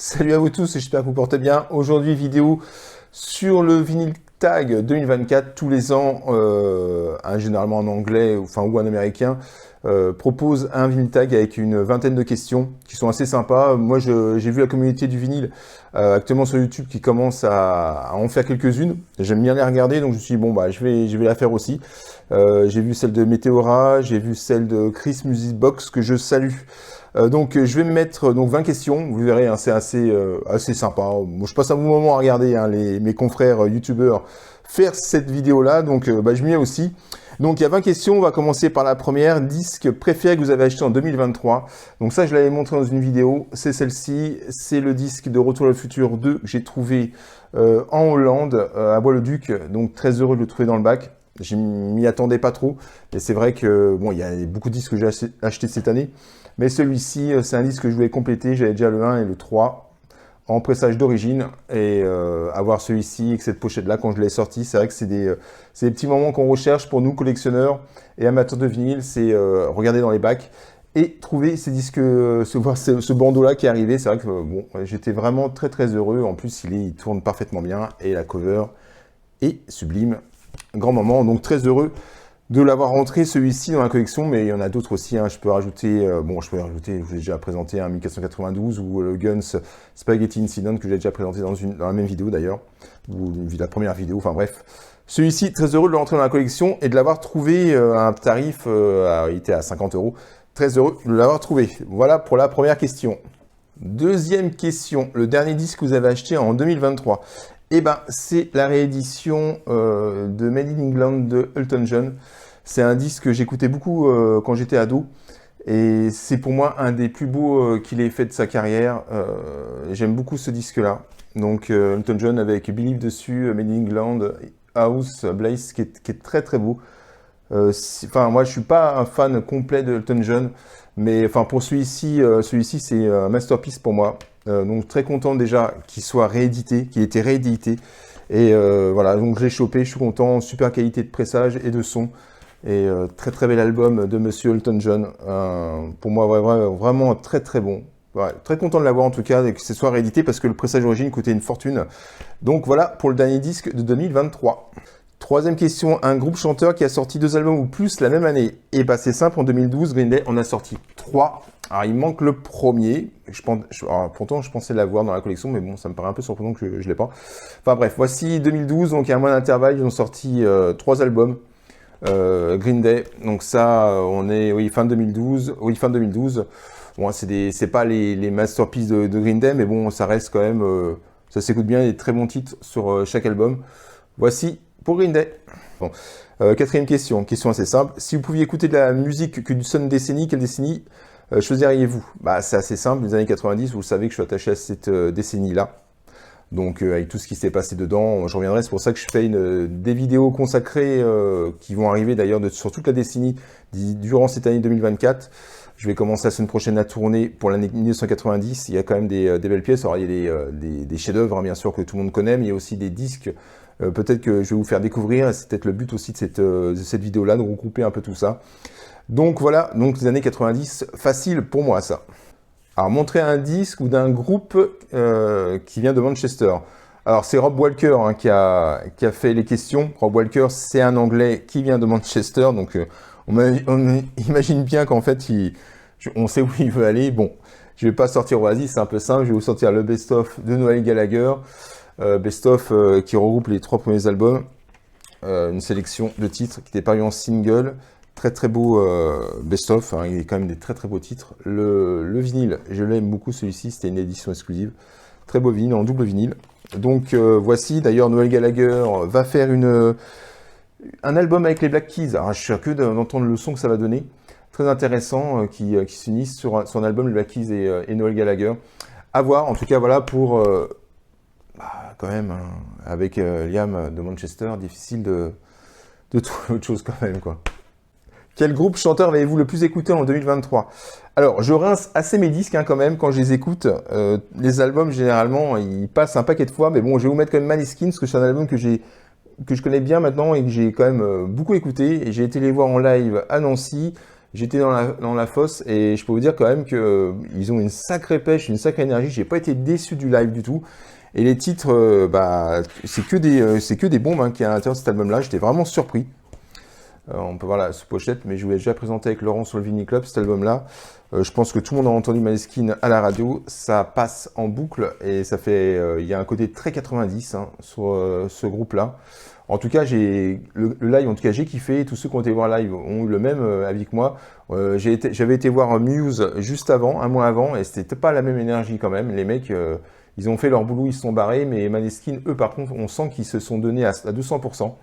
Salut à vous tous, j'espère que vous portez bien. Aujourd'hui, vidéo sur le Vinyl Tag 2024. Tous les ans, généralement en anglais ou en américain, propose un Vinyl Tag avec une vingtaine de questions qui sont assez sympas. Moi, j'ai vu la communauté du vinyle actuellement sur YouTube qui commence à en faire quelques-unes. J'aime bien les regarder, donc je me suis dit, bon, bah, je vais la faire aussi. J'ai vu celle de Meteora, j'ai vu celle de Chris Music Box que je salue. Donc je vais me mettre 20 questions, vous verrez, hein, c'est assez sympa. Moi, je passe un bon moment à regarder mes confrères youtubeurs faire cette vidéo-là, donc je m'y mets aussi. Donc il y a 20 questions, on va commencer par la première. Disque préféré que vous avez acheté en 2023. Donc ça, je l'avais montré dans une vidéo, c'est celle-ci. C'est le disque de Retour à le futur 2 que j'ai trouvé en Hollande, à Bois-le-Duc. Donc très heureux de le trouver dans le bac. Je m'y attendais pas trop, et c'est vrai que bon, il y a beaucoup de disques que j'ai achetés cette année, mais celui-ci, c'est un disque que je voulais compléter. J'avais déjà le 1 et le 3 en pressage d'origine, et avoir celui-ci avec cette pochette-là quand je l'ai sorti, c'est vrai que c'est des petits moments qu'on recherche pour nous collectionneurs et amateurs de vinyle, c'est regarder dans les bacs et trouver ces disques, voir ce bandeau-là qui est arrivé. C'est vrai que bon, j'étais vraiment très très heureux. En plus, il tourne parfaitement bien et la cover est sublime. Grand moment, donc très heureux de l'avoir rentré celui-ci dans la collection, mais il y en a d'autres aussi, hein. Je peux rajouter, je vous ai déjà présenté un 1492 ou le Guns Spaghetti Incident que j'ai déjà présenté dans la même vidéo d'ailleurs, ou la première vidéo, enfin bref. Celui-ci, très heureux de le rentrer dans la collection et de l'avoir trouvé à un tarif, il était à 50 €. Très heureux de l'avoir trouvé. Voilà pour la première question. Deuxième question, le dernier disque que vous avez acheté en 2023. Eh ben, c'est la réédition de Made in England de Elton John. C'est un disque que j'écoutais beaucoup quand j'étais ado. Et c'est pour moi un des plus beaux qu'il ait fait de sa carrière. J'aime beaucoup ce disque-là. Donc Elton John avec Believe dessus, Made in England, House, Blaze, qui est très très beau. Moi je suis pas un fan complet de Elton John, mais pour celui-ci, c'est un masterpiece pour moi. Donc très content déjà qu'il soit réédité, qu'il ait été réédité. Et voilà, donc je l'ai chopé, je suis content, super qualité de pressage et de son. Et très très bel album de Monsieur Elton John. Pour moi, vraiment très très bon. Ouais, très content de l'avoir en tout cas, et que ce soit réédité parce que le pressage d'origine coûtait une fortune. Donc voilà pour le dernier disque de 2023. Troisième question, un groupe chanteur qui a sorti 2 albums ou plus la même année. Et bah c'est simple, en 2012, Green Day en a sorti 3. Alors il manque le premier, pourtant je pensais l'avoir dans la collection, mais bon, ça me paraît un peu surprenant que je ne l'ai pas. Enfin bref, voici 2012, donc il y a un mois d'intervalle, ils ont sorti 3 albums. Green Day, donc ça, on est, oui, fin 2012. Bon, c'est pas les masterpieces de Green Day, mais bon, ça reste quand même, ça s'écoute bien, il y a des très bons titres sur chaque album. Voici pour Green Day. Bon. Quatrième question assez simple. Si vous pouviez écouter de la musique qu'une seule décennie, quelle décennie choisiriez-vous? Bah, c'est assez simple, les années 90, vous savez que je suis attaché à cette décennie-là. Donc avec tout ce qui s'est passé dedans, je reviendrai, c'est pour ça que je fais des vidéos consacrées qui vont arriver d'ailleurs sur toute la décennie durant cette année 2024. Je vais commencer la semaine prochaine à tourner pour l'année 1990. Il y a quand même des belles pièces. Alors il y a des chefs-d'œuvre, hein, bien sûr, que tout le monde connaît, mais il y a aussi des disques peut-être que je vais vous faire découvrir. C'est peut-être le but aussi de cette vidéo-là, de regrouper un peu tout ça. Donc voilà, donc les années 90, facile pour moi ça. Alors, montrer un disque ou d'un groupe qui vient de Manchester. Alors, c'est Rob Walker hein, qui a fait les questions. Rob Walker, c'est un Anglais qui vient de Manchester. Donc, on imagine bien qu'en fait, on sait où il veut aller. Bon, je ne vais pas sortir Oasis, c'est un peu simple. Je vais vous sortir le best-of de Noel Gallagher. Best-of qui regroupe les 3 premiers albums. Une sélection de titres qui était paru en single. Très très beau best-of, hein, il y a quand même des très très beaux titres. Le vinyle, je l'aime beaucoup celui-ci, c'était une édition exclusive. Très beau vinyle, en double vinyle. Donc voici, d'ailleurs Noel Gallagher va faire un album avec les Black Keys. Alors je suis curieux d'entendre le son que ça va donner. Très intéressant, qui s'unissent sur un album, les Black Keys et Noel Gallagher. À voir, en tout cas voilà pour... quand même, hein, avec Liam de Manchester, difficile de trouver autre chose quand même, quoi. Quel groupe chanteur avez-vous le plus écouté en 2023? Alors, je rince assez mes disques hein, quand même quand je les écoute. Les albums, généralement, ils passent un paquet de fois. Mais bon, je vais vous mettre quand même Maneskin, parce que c'est un album que je connais bien maintenant et que j'ai quand même beaucoup écouté. Et j'ai été les voir en live à Nancy. j'étais dans la fosse et je peux vous dire quand même qu'ils ont une sacrée pêche, une sacrée énergie. J'ai pas été déçu du live du tout. Et les titres, c'est que des bombes hein, qu'il y a à l'intérieur de cet album-là. J'étais vraiment surpris. On peut voir la sous-pochette, mais je vous l'ai déjà présenté avec Laurent sur le Vinyl Club, cet album-là. Je pense que tout le monde a entendu Maneskin à la radio. Ça passe en boucle et ça fait, il y a un côté très 90 hein, sur ce groupe-là. En tout cas, le live, en tout cas, j'ai kiffé. Tous ceux qui ont été voir live ont eu le même avis que moi. J'avais été voir Muse juste avant, un mois avant, et c'était pas la même énergie quand même. Les mecs, ils ont fait leur boulot, ils se sont barrés, mais Maneskin, eux, par contre, on sent qu'ils se sont donnés à 200%.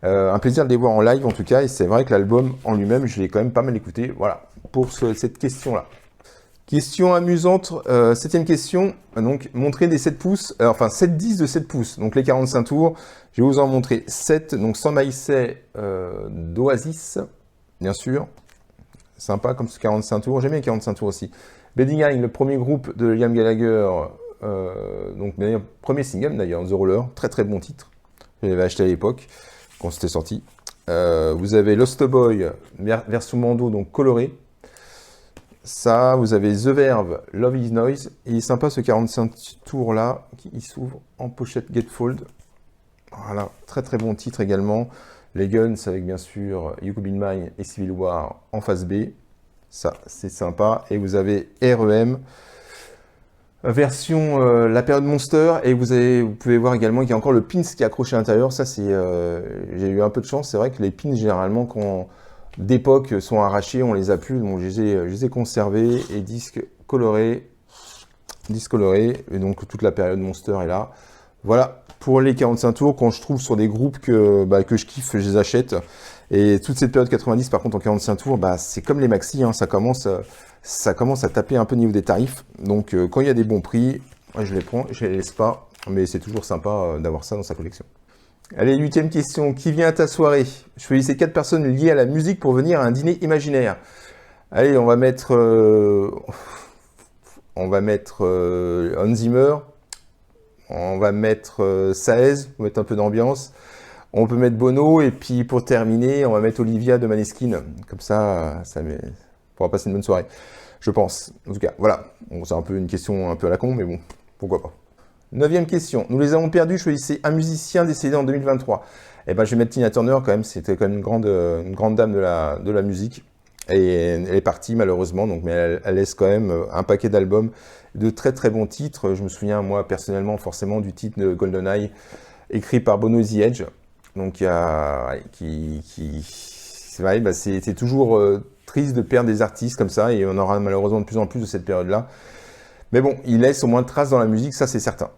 Un plaisir de les voir en live en tout cas, et c'est vrai que l'album en lui-même, je l'ai quand même pas mal écouté. Voilà, pour cette question-là. Question amusante, 7e question, donc montrer des 7 pouces, enfin 7 10 de 7 pouces, donc les 45 tours, je vais vous en montrer 7, donc sans maïsset d'Oasis, bien sûr, sympa comme ce 45 tours, j'aime bien les 45 tours aussi. Bedding Eye, le premier groupe de Liam Gallagher, donc premier single d'ailleurs, The Roller, très très bon titre, je l'avais acheté à l'époque, quand c'était sorti. Vous avez Lost Boy, version Mando, donc coloré. Ça, vous avez The Verve, Love is Noise. Il est sympa ce 45 tours là, qui s'ouvre en pochette Gatefold. Voilà, très très bon titre également. Les Guns avec bien sûr You Could Be Mine et Civil War en face B. Ça, c'est sympa. Et vous avez REM, version la période Monster. Et vous pouvez voir également qu'il y a encore le pins qui est accroché à l'intérieur. Ça, c'est, j'ai eu un peu de chance. C'est vrai que les pins, généralement, quand d'époque sont arrachés, on les a plus, donc je les ai conservés, et disques colorés, et donc toute la période Monster est là. Voilà, pour les 45 tours, quand je trouve sur des groupes que je kiffe, je les achète. Et toute cette période 90, par contre, en 45 tours, c'est comme les maxi, hein, ça commence à taper un peu au niveau des tarifs. Donc quand il y a des bons prix, je les prends, je les laisse pas, mais c'est toujours sympa d'avoir ça dans sa collection. Allez, 8e question. Qui vient à ta soirée? Choisissez 4 personnes liées à la musique pour venir à un dîner imaginaire. Allez, on va mettre Hans Zimmer. On va mettre Saez, on va mettre un peu d'ambiance. On peut mettre Bono. Et puis, pour terminer, on va mettre Olivia de Maneskin. Comme ça pourra passer une bonne soirée. Je pense. En tout cas, voilà. Bon, c'est un peu une question un peu à la con, mais bon, pourquoi pas. 9e question. Nous les avons perdus. Choisissez un musicien décédé en 2023. Eh ben, je vais mettre Tina Turner quand même. C'était quand même une grande dame de la musique. Et elle est partie malheureusement. Donc, mais elle laisse quand même un paquet d'albums de très très bons titres. Je me souviens moi personnellement forcément du titre de GoldenEye écrit par Bono The Edge. Donc, c'est toujours triste de perdre des artistes comme ça. Et on aura malheureusement de plus en plus de cette période-là. Mais bon, il laisse au moins de traces dans la musique, ça c'est certain.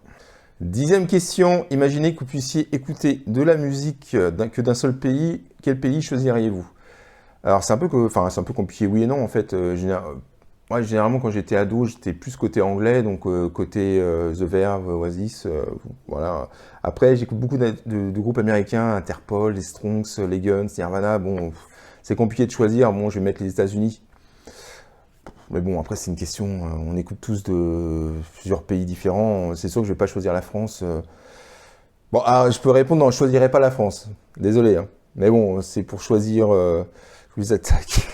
10e question, imaginez que vous puissiez écouter de la musique que d'un seul pays, quel pays choisiriez-vous? Alors c'est un peu compliqué, oui et non en fait. Moi généralement quand j'étais ado, j'étais plus côté anglais, donc côté The Verve, Oasis, voilà. Après j'écoute beaucoup de groupes américains, Interpol, les Strongs, les Guns, Nirvana, bon, c'est compliqué de choisir, bon je vais mettre les États-Unis. Mais bon, après, c'est une question, on écoute tous de plusieurs pays différents. C'est sûr que je ne vais pas choisir la France. Bon, je peux répondre, non, je ne choisirai pas la France. Désolé. Hein. Mais bon, c'est pour choisir, je vous attaque.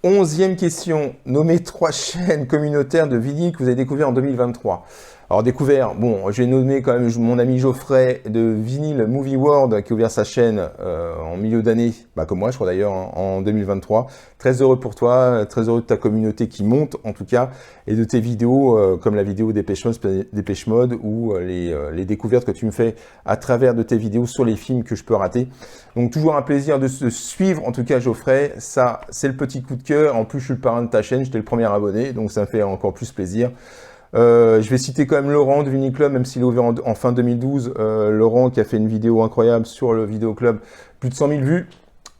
11e question. Nommez 3 chaînes communautaires de vinyle que vous avez découvert en 2023. Alors découvert, bon, j'ai nommé quand même mon ami Geoffrey de Vinyl Movie World qui a ouvert sa chaîne en milieu d'année, comme moi je crois d'ailleurs, hein, en 2023. Très heureux pour toi, très heureux de ta communauté qui monte en tout cas, et de tes vidéos comme la vidéo Dépêche Mode ou les découvertes que tu me fais à travers de tes vidéos sur les films que je peux rater. Donc toujours un plaisir de se suivre en tout cas Geoffrey, ça c'est le petit coup de cœur. En plus je suis le parrain de ta chaîne, j'étais le premier abonné, donc ça me fait encore plus plaisir. Je vais citer quand même Laurent de Vinyl Club, même s'il est ouvert en fin 2012. Laurent qui a fait une vidéo incroyable sur le Vidéo Club, plus de 100 000 vues.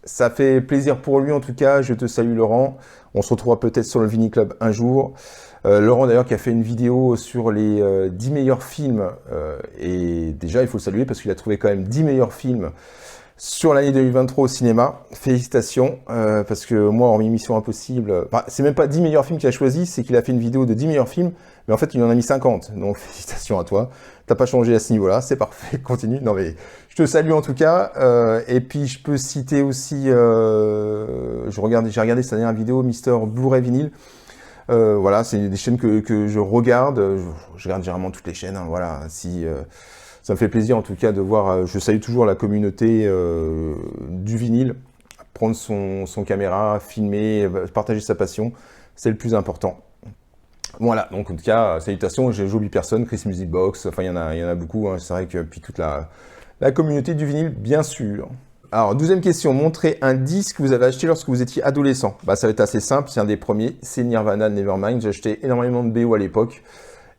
Ça fait plaisir pour lui en tout cas, je te salue Laurent. On se retrouvera peut-être sur le Vinyl Club un jour. Laurent d'ailleurs qui a fait une vidéo sur les 10 meilleurs films. Et déjà il faut le saluer parce qu'il a trouvé quand même 10 meilleurs films sur l'année 2023 au cinéma. Félicitations, parce que moi, hormis Mission Impossible, c'est même pas 10 meilleurs films qu'il a choisi, c'est qu'il a fait une vidéo de 10 meilleurs films, Mais en fait, il en a mis 50. Donc, félicitations à toi. T'as pas changé à ce niveau-là. C'est parfait. Continue. Non, mais je te salue en tout cas. Et puis, je peux citer aussi, j'ai regardé sa dernière vidéo, Mister Blu-ray Vinyl. Voilà, c'est des chaînes que je regarde. Je regarde généralement toutes les chaînes. Hein, voilà, si ça me fait plaisir en tout cas de voir. Je salue toujours la communauté du vinyle. Prendre son caméra, filmer, partager sa passion, c'est le plus important. Voilà, donc en tout cas, salutations, j'oublie personne, Chris Music Box, enfin il y en a beaucoup, hein, c'est vrai que puis toute la communauté du vinyle, bien sûr. Alors, 12e question, montrez un disque que vous avez acheté lorsque vous étiez adolescent. Bah, ça va être assez simple, c'est un des premiers, c'est Nirvana Nevermind. J'ai acheté énormément de BO à l'époque,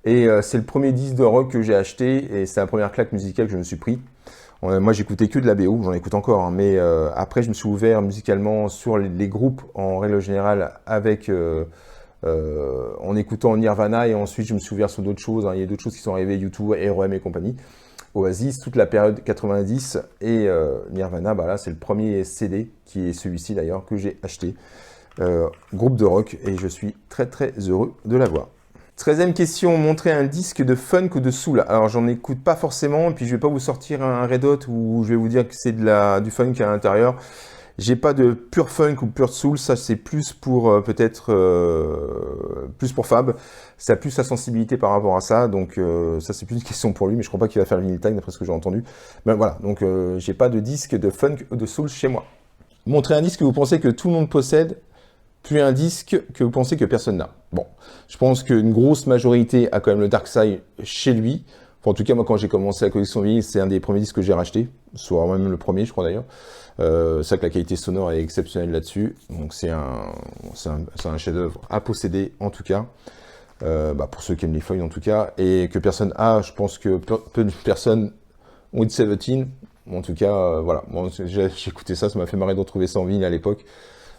et c'est le premier disque de rock que j'ai acheté, et c'est la première claque musicale que je me suis pris. Moi, j'écoutais que de la BO, j'en écoute encore, hein, mais après, je me suis ouvert musicalement sur les groupes en règle générale avec en écoutant Nirvana, et ensuite, je me suis ouvert sur d'autres choses. Hein, il y a d'autres choses qui sont arrivées, YouTube, R.E.M. et compagnie, Oasis, toute la période 90, et Nirvana, bah là, c'est le premier CD, qui est celui-ci d'ailleurs, que j'ai acheté. Groupe de rock, et je suis très très heureux de l'avoir. 13e question, montrer un disque de funk ou de soul. Alors j'en écoute pas forcément, et puis je vais pas vous sortir un Red Hot où je vais vous dire que c'est du funk à l'intérieur. J'ai pas de pur funk ou pur soul, ça c'est plus pour peut-être plus pour Fab. Ça a plus sa sensibilité par rapport à ça, donc ça c'est plus une question pour lui, mais je crois pas qu'il va faire le vinyl tag d'après ce que j'ai entendu. Mais voilà, donc j'ai pas de disque de funk ou de soul chez moi. Montrer un disque que vous pensez que tout le monde possède, puis un disque que vous pensez que personne n'a. Bon, je pense qu'une grosse majorité a quand même le Dark Side chez lui. Enfin, en tout cas, moi, quand j'ai commencé la collection vinyle, c'est un des premiers disques que j'ai racheté, soit même le premier, je crois d'ailleurs. C'est vrai que la qualité sonore est exceptionnelle là-dessus. Donc, c'est un chef-d'œuvre à posséder, en tout cas. Pour ceux qui aiment les feuilles, en tout cas. Et que personne a, je pense que peu de personnes ont Hit 17. En tout cas, voilà. Bon, j'ai écouté ça m'a fait marrer de retrouver ça en vinyle à l'époque.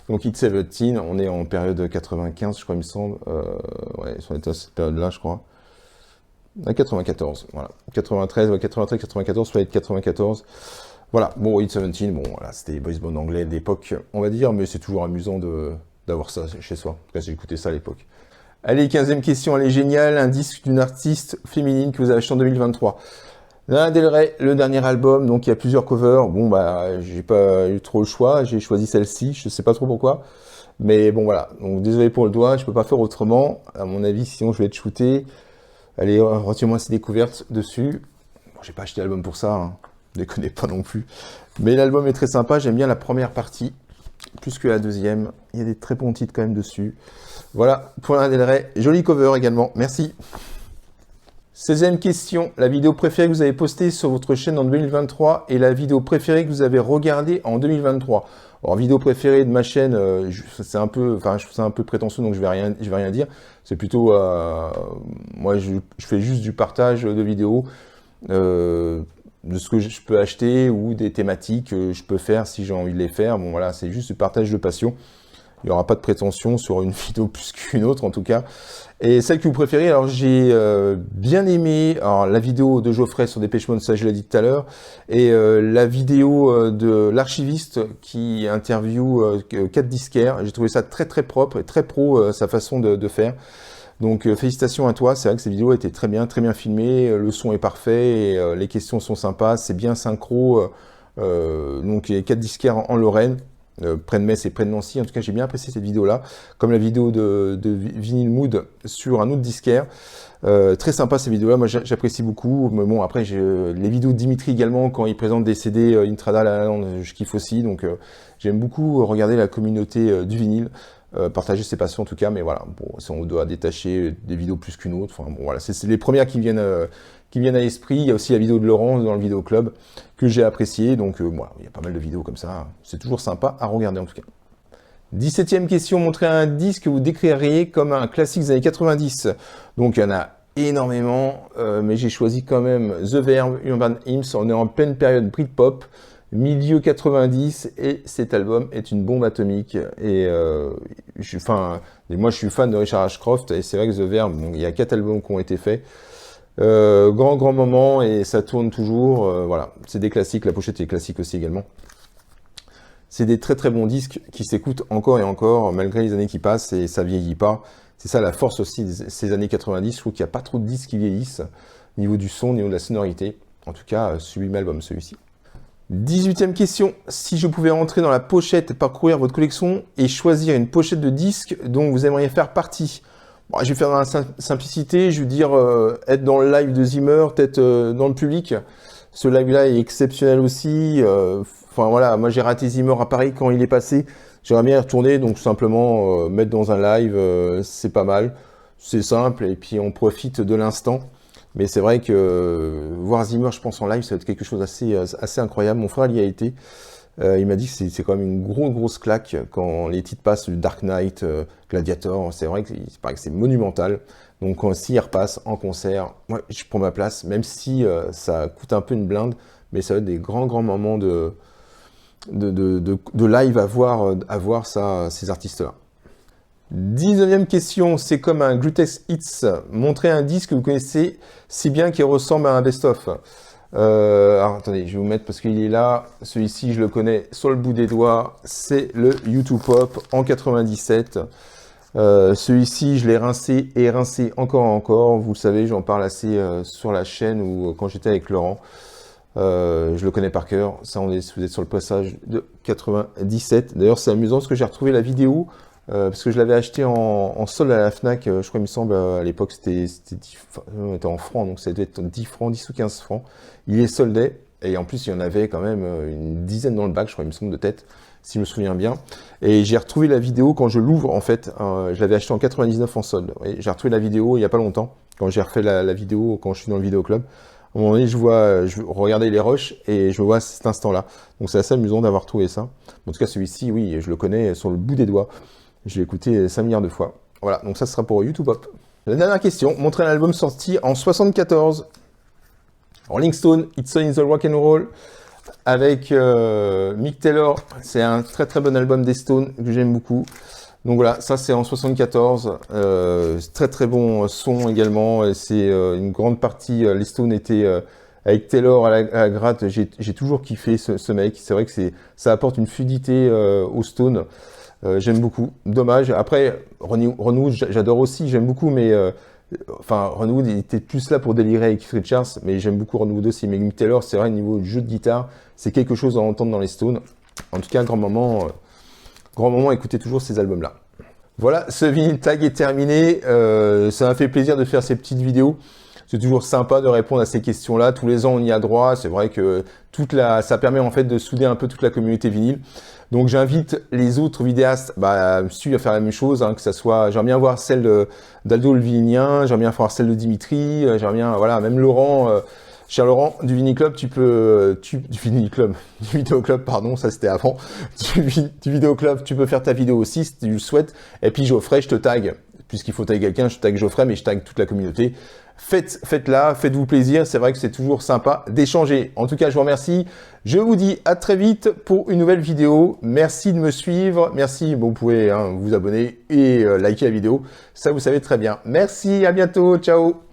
Donc Hit 17, on est en période 95, je crois, il me semble. Ouais, on était à cette période-là, je crois. À 94, voilà. 93, ouais, 93, 94, soit être 94. Voilà, bon, Hit 17, bon, voilà, c'était les boys bands anglais d'époque, on va dire, mais c'est toujours amusant d'avoir ça chez soi. En tout cas, j'ai écouté ça à l'époque. Allez, 15e question, elle est géniale. Un disque d'une artiste féminine que vous avez acheté en 2023. Lana Del Rey, le dernier album, donc il y a plusieurs covers. Bon, bah, j'ai pas eu trop le choix, j'ai choisi celle-ci, je sais pas trop pourquoi. Mais bon, voilà. Donc, désolé pour le doigt, je peux pas faire autrement. À mon avis, sinon, je vais être shooté. Allez, retiens-moi ces découvertes dessus. Bon, j'ai pas acheté l'album pour ça, hein. Ne déconnez pas non plus. Mais l'album est très sympa, j'aime bien la première partie, plus que la deuxième. Il y a des très bons titres quand même dessus. Voilà, pour Lana Del Rey, joli cover également, merci. 16e question, la vidéo préférée que vous avez postée sur votre chaîne en 2023 et la vidéo préférée que vous avez regardée en 2023. Alors, vidéo préférée de ma chaîne, c'est un peu, enfin, je trouve ça un peu prétentieux, donc je vais rien dire. C'est plutôt, moi, je fais juste du partage de vidéos, de ce que je peux acheter ou des thématiques que je peux faire si j'ai envie de les faire. Bon, voilà, c'est juste du partage de passion. Il n'y aura pas de prétention sur une vidéo plus qu'une autre, en tout cas. Et celle que vous préférez, alors j'ai bien aimé la vidéo de Geoffrey sur Dépêche Mode, ça je l'ai dit tout à l'heure, et la vidéo de l'archiviste qui interviewe 4 disquaires. J'ai trouvé ça très très propre et très pro, sa façon de faire. Donc félicitations à toi, c'est vrai que cette vidéo était très bien filmée, le son est parfait, et les questions sont sympas, c'est bien synchro. Donc il y a 4 disquaires en Lorraine. Près de Metz et près de Nancy. En tout cas, j'ai bien apprécié cette vidéo-là, comme la vidéo de Vinyl Mood sur un autre disquaire. Très sympa ces vidéos-là, moi j'apprécie beaucoup. Mais bon, après, les vidéos de Dimitri également, quand il présente des CD Intrada La La Land, je kiffe aussi. Donc j'aime beaucoup regarder la communauté du vinyle, partager ses passions en tout cas. Mais voilà, bon, si on doit détacher des vidéos plus qu'une autre, enfin bon, voilà, c'est les premières qui viennent à l'esprit. Il y a aussi la vidéo de Laurence dans le vidéo club que j'ai apprécié. Donc voilà, il y a pas mal de vidéos comme ça. C'est toujours sympa à regarder en tout cas. 17e question, montrer un disque que vous décririez comme un classique des années 90. Donc il y en a énormément, mais j'ai choisi quand même The Verve, Urban Hymns. On est en pleine période Britpop, milieu 90, et cet album est une bombe atomique. Et moi je suis fan de Richard Ashcroft, et c'est vrai que The Verve, il y a 4 albums qui ont été faits. Grand moment, et ça tourne toujours, voilà, c'est des classiques, la pochette est classique aussi également. C'est des très très bons disques qui s'écoutent encore et encore, malgré les années qui passent, et ça vieillit pas. C'est ça la force aussi de ces années 90. Je trouve qu'il n'y a pas trop de disques qui vieillissent, au niveau du son, au niveau de la sonorité. En tout cas, sublime album celui-ci. 18e question. Si je pouvais rentrer dans la pochette, parcourir votre collection et choisir une pochette de disques dont vous aimeriez faire partie. Bon, je vais faire dans la simplicité, je veux dire être dans le live de Zimmer, peut-être dans le public. Ce live-là est exceptionnel aussi. Enfin voilà, moi j'ai raté Zimmer à Paris quand il est passé. J'aimerais bien y retourner, donc simplement mettre dans un live, c'est pas mal. C'est simple et puis on profite de l'instant. Mais c'est vrai que voir Zimmer, je pense, en live, ça va être quelque chose d'assez incroyable. Mon frère y a été. Il m'a dit que c'est quand même une grosse claque quand les titres passent du Dark Knight, Gladiator. C'est vrai que c'est monumental. Donc s'il repasse en concert, moi je prends ma place, même si ça coûte un peu une blinde, mais ça va être des grands moments de live à voir ça, ces artistes-là. 19e question, c'est comme un Greatest Hits. Montrez un disque que vous connaissez si bien qu'il ressemble à un best-of. Alors attendez, je vais vous mettre parce qu'il est là. Celui-ci, je le connais sur le bout des doigts. C'est le U2 Pop en 97. Celui-ci, je l'ai rincé et rincé encore. Vous le savez, j'en parle assez sur la chaîne ou quand j'étais avec Laurent. Je le connais par cœur. Ça, vous êtes sur le passage de 97. D'ailleurs, c'est amusant parce que j'ai retrouvé la vidéo. Parce que je l'avais acheté en solde à la Fnac, je crois, il me semble, à l'époque, c'était en francs, donc ça devait être 10 francs, 10 ou 15 francs. Il est soldé, et en plus, il y en avait quand même une dizaine dans le bac, je crois, il me semble, de tête, si je me souviens bien. Et j'ai retrouvé la vidéo quand je l'ouvre, en fait, je l'avais acheté en 99 en solde. J'ai retrouvé la vidéo il n'y a pas longtemps, quand j'ai refait la vidéo, quand je suis dans le vidéoclub. À un moment donné, je regardais les rushs et je vois cet instant-là. Donc c'est assez amusant d'avoir trouvé ça. En tout cas, celui-ci, oui, je le connais sur le bout des doigts. Je l'ai écouté 5 milliards de fois. Voilà, donc ça sera pour YouTube Pop. La dernière question, montrez un album sorti en 74. Rolling Stone, It's in the Rock and Roll, avec Mick Taylor. C'est un très bon album des Stones que j'aime beaucoup. Donc voilà, ça c'est en 74. Très bon son également. C'est une grande partie, les Stones étaient avec Taylor à la gratte. J'ai toujours kiffé ce mec. C'est vrai que ça apporte une fluidité aux Stones. J'aime beaucoup. Dommage. Après, Ron Wood, j'adore aussi, j'aime beaucoup, mais enfin, Ron Wood il était plus là pour délirer avec Keith Richards, mais j'aime beaucoup Ron Wood aussi. Mais Mick Taylor, c'est vrai, au niveau du jeu de guitare, c'est quelque chose à entendre dans les Stones. En tout cas, grand moment, écoutez toujours ces albums-là. Voilà, ce Vinyl Tag est terminé. Ça m'a fait plaisir de faire ces petites vidéos. C'est toujours sympa de répondre à ces questions-là. Tous les ans, on y a droit. C'est vrai que ça permet en fait de souder un peu toute la communauté vinyle. Donc, j'invite les autres vidéastes à me suivre, à faire la même chose, hein, que ça soit. J'aimerais bien voir celle d'Aldo le Vinylien, j'aimerais bien voir celle de Dimitri, j'aimerais bien, voilà, même Laurent. Cher Laurent, du Vinyl Club, du Vinyl Club, du Vidéo Club, pardon, ça c'était avant. Du Vidéo Club, tu peux faire ta vidéo aussi si tu le souhaites. Et puis Geoffrey, je te tag. Puisqu'il faut taguer quelqu'un, je tag Geoffrey, mais je tag toute la communauté. Faites-la, faites-vous plaisir. C'est vrai que c'est toujours sympa d'échanger. En tout cas, je vous remercie. Je vous dis à très vite pour une nouvelle vidéo. Merci de me suivre. Merci. Bon, vous pouvez vous abonner et liker la vidéo. Ça, vous savez très bien. Merci. À bientôt. Ciao.